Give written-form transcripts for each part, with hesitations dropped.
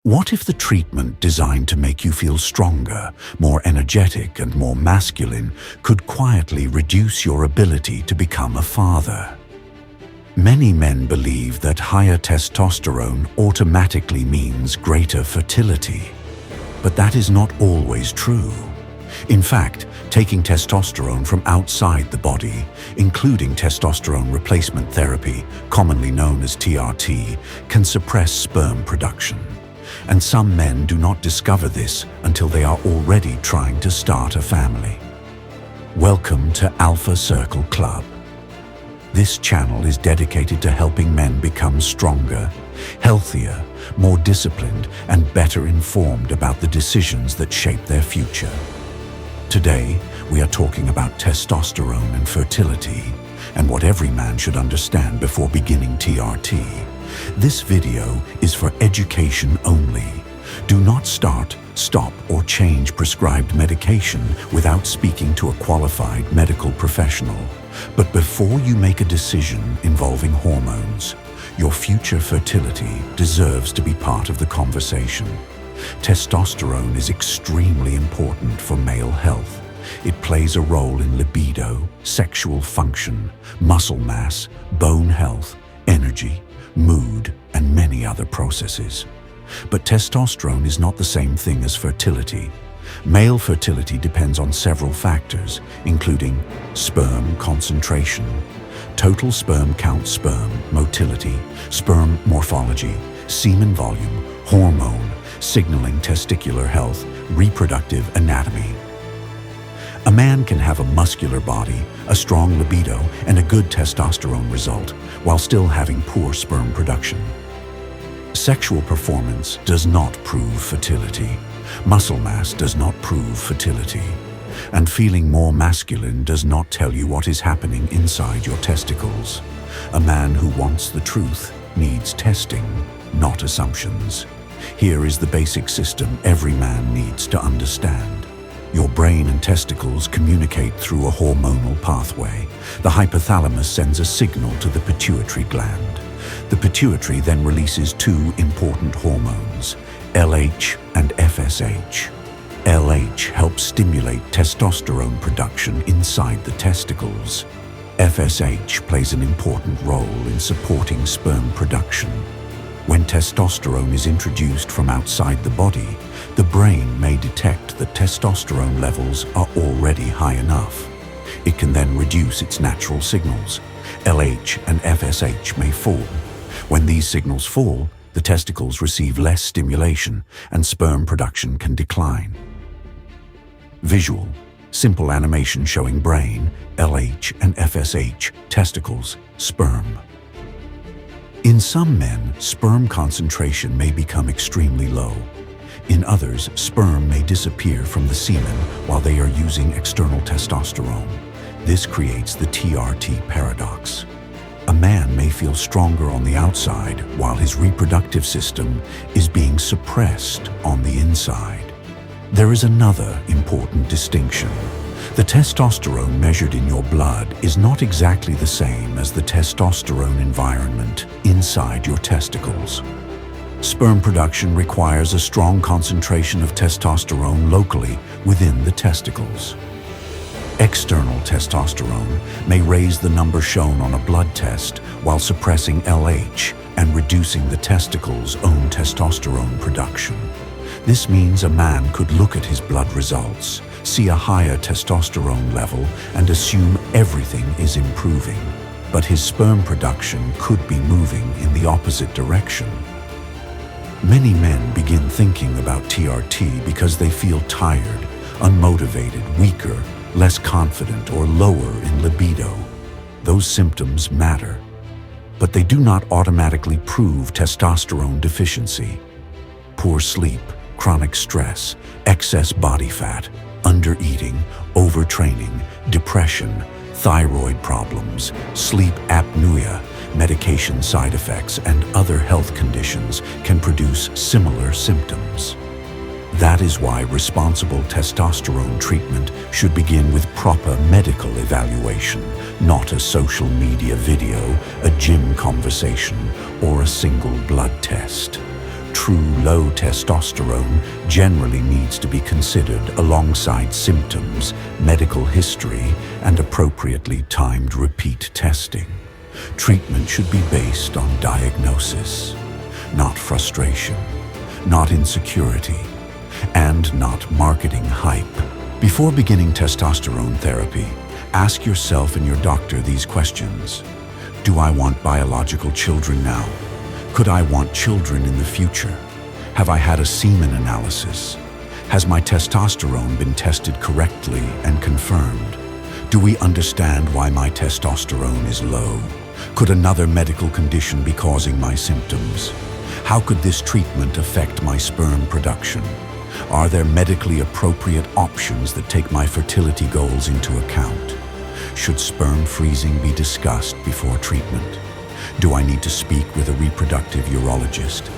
What if the treatment designed to make you feel stronger, more energetic, and more masculine could quietly reduce your ability to become a father? Many men believe that higher testosterone automatically means greater fertility. But that is not always true. In fact, taking testosterone from outside the body, including testosterone replacement therapy, commonly known as TRT, can suppress sperm production. And some men do not discover this until they are already trying to start a family. Welcome to Alpha Circle Club. This channel is dedicated to helping men become stronger, healthier, more disciplined, and better informed about the decisions that shape their future. Today, we are talking about testosterone and fertility, and what every man should understand before beginning TRT. This video is for education only. Do not start, stop, or change prescribed medication without speaking to a qualified medical professional. But before you make a decision involving hormones, your future fertility deserves to be part of the conversation. Testosterone is extremely important for male health. It plays a role in libido, sexual function, muscle mass, bone health, energy, mood, and many other processes. But testosterone is not the same thing as fertility. Male fertility depends on several factors, including sperm concentration, total sperm count, sperm motility, sperm morphology, semen volume, hormone, signaling, testicular health, reproductive anatomy. A man can have a muscular body, a strong libido, and a good testosterone result, while still having poor sperm production. Sexual performance does not prove fertility. Muscle mass does not prove fertility. And feeling more masculine does not tell you what is happening inside your testicles. A man who wants the truth needs testing, not assumptions. Here is the basic system every man needs to understand. Your brain and testicles communicate through a hormonal pathway. The hypothalamus sends a signal to the pituitary gland. The pituitary then releases two important hormones, LH and FSH. LH helps stimulate testosterone production inside the testicles. FSH plays an important role in supporting sperm production. When testosterone is introduced from outside the body, the brain may detect that testosterone levels are already high enough. It can then reduce its natural signals. LH and FSH may fall. When these signals fall, the testicles receive less stimulation and sperm production can decline. Visual. Simple animation showing brain, LH and FSH, testicles, sperm. In some men, sperm concentration may become extremely low. In others, sperm may disappear from the semen while they are using external testosterone. This creates the TRT paradox. A man may feel stronger on the outside while his reproductive system is being suppressed on the inside. There is another important distinction. The testosterone measured in your blood is not exactly the same as the testosterone environment inside your testicles. Sperm production requires a strong concentration of testosterone locally within the testicles. External testosterone may raise the number shown on a blood test while suppressing LH and reducing the testicles' own testosterone production. This means a man could look at his blood results, see a higher testosterone level, and assume everything is improving. But his sperm production could be moving in the opposite direction. Many men begin thinking about TRT because they feel tired, unmotivated, weaker, less confident, or lower in libido. Those symptoms matter, but they do not automatically prove testosterone deficiency. Poor sleep, chronic stress, excess body fat, undereating, overtraining, depression, thyroid problems, sleep apnea, medication side effects, and other health conditions can produce similar symptoms. That is why responsible testosterone treatment should begin with proper medical evaluation, not a social media video, a gym conversation, or a single blood test. True low testosterone generally needs to be considered alongside symptoms, medical history, and appropriately timed repeat testing. Treatment should be based on diagnosis, not frustration, not insecurity, and not marketing hype. Before beginning testosterone therapy, ask yourself and your doctor these questions. Do I want biological children now? Could I want children in the future? Have I had a semen analysis? Has my testosterone been tested correctly and confirmed? Do we understand why my testosterone is low? Could another medical condition be causing my symptoms? How could this treatment affect my sperm production? Are there medically appropriate options that take my fertility goals into account? Should sperm freezing be discussed before treatment? Do I need to speak with a reproductive urologist?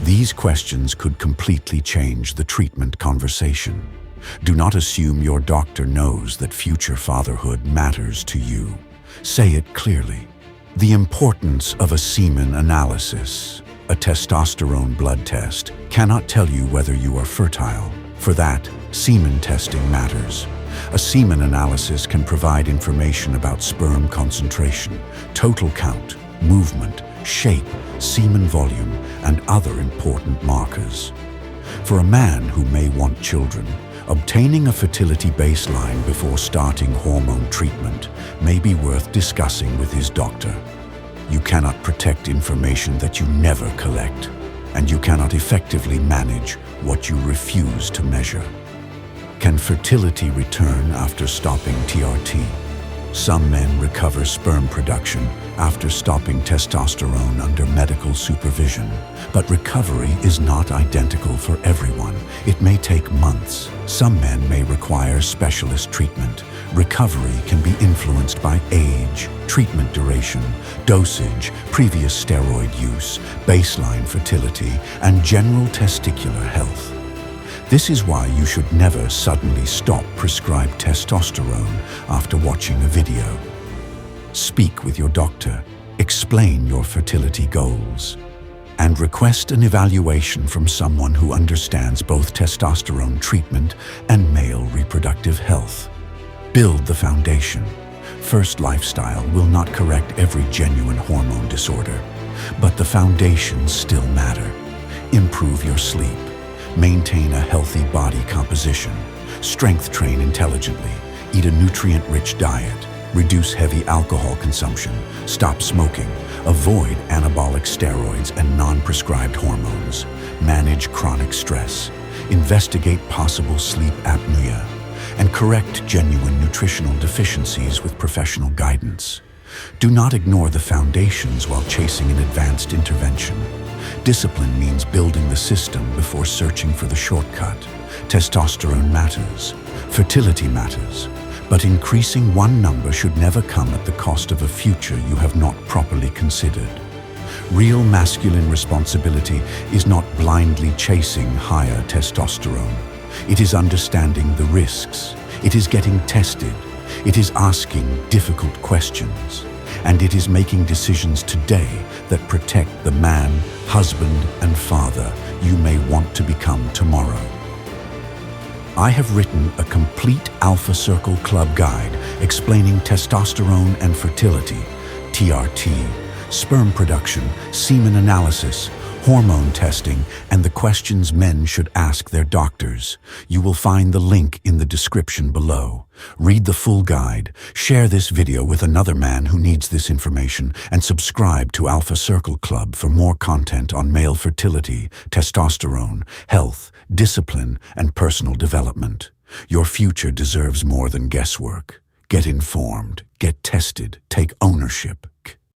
These questions could completely change the treatment conversation. Do not assume your doctor knows that future fatherhood matters to you. Say it clearly. The importance of a semen analysis, a testosterone blood test, cannot tell you whether you are fertile. For that, semen testing matters. A semen analysis can provide information about sperm concentration, total count, movement, shape, semen volume, and other important markers. For a man who may want children, obtaining a fertility baseline before starting hormone treatment may be worth discussing with his doctor. You cannot protect information that you never collect, and you cannot effectively manage what you refuse to measure. Can fertility return after stopping TRT? Some men recover sperm production after stopping testosterone under medical supervision, but recovery is not identical for everyone. It may take months. Some men may require specialist treatment. Recovery can be influenced by age, treatment duration, dosage, previous steroid use, baseline fertility, and general testicular health. This is why you should never suddenly stop prescribed testosterone after watching a video. Speak with your doctor, explain your fertility goals, and request an evaluation from someone who understands both testosterone treatment and male reproductive health. Build the foundation. First lifestyle will not correct every genuine hormone disorder, but the foundations still matter. Improve your sleep. Maintain a healthy body composition. Strength train intelligently. Eat a nutrient-rich diet. Reduce heavy alcohol consumption. Stop smoking. Avoid anabolic steroids and non-prescribed hormones. Manage chronic stress. Investigate possible sleep apnea. And correct genuine nutritional deficiencies with professional guidance. Do not ignore the foundations while chasing an advanced intervention. Discipline means building the system before searching for the shortcut. Testosterone matters. Fertility matters. But increasing one number should never come at the cost of a future you have not properly considered. Real masculine responsibility is not blindly chasing higher testosterone. It is understanding the risks. It is getting tested. It is asking difficult questions. And it is making decisions today that protect the man, husband, and father you may want to become tomorrow. I have written a complete Alpha Circle Club guide explaining testosterone and fertility, TRT, sperm production, semen analysis, hormone testing, and the questions men should ask their doctors. You will find the link in the description below. Read the full guide, share this video with another man who needs this information, and subscribe to Alpha Circle Club for more content on male fertility, testosterone, health, discipline, and personal development. Your future deserves more than guesswork. Get informed, get tested, take ownership.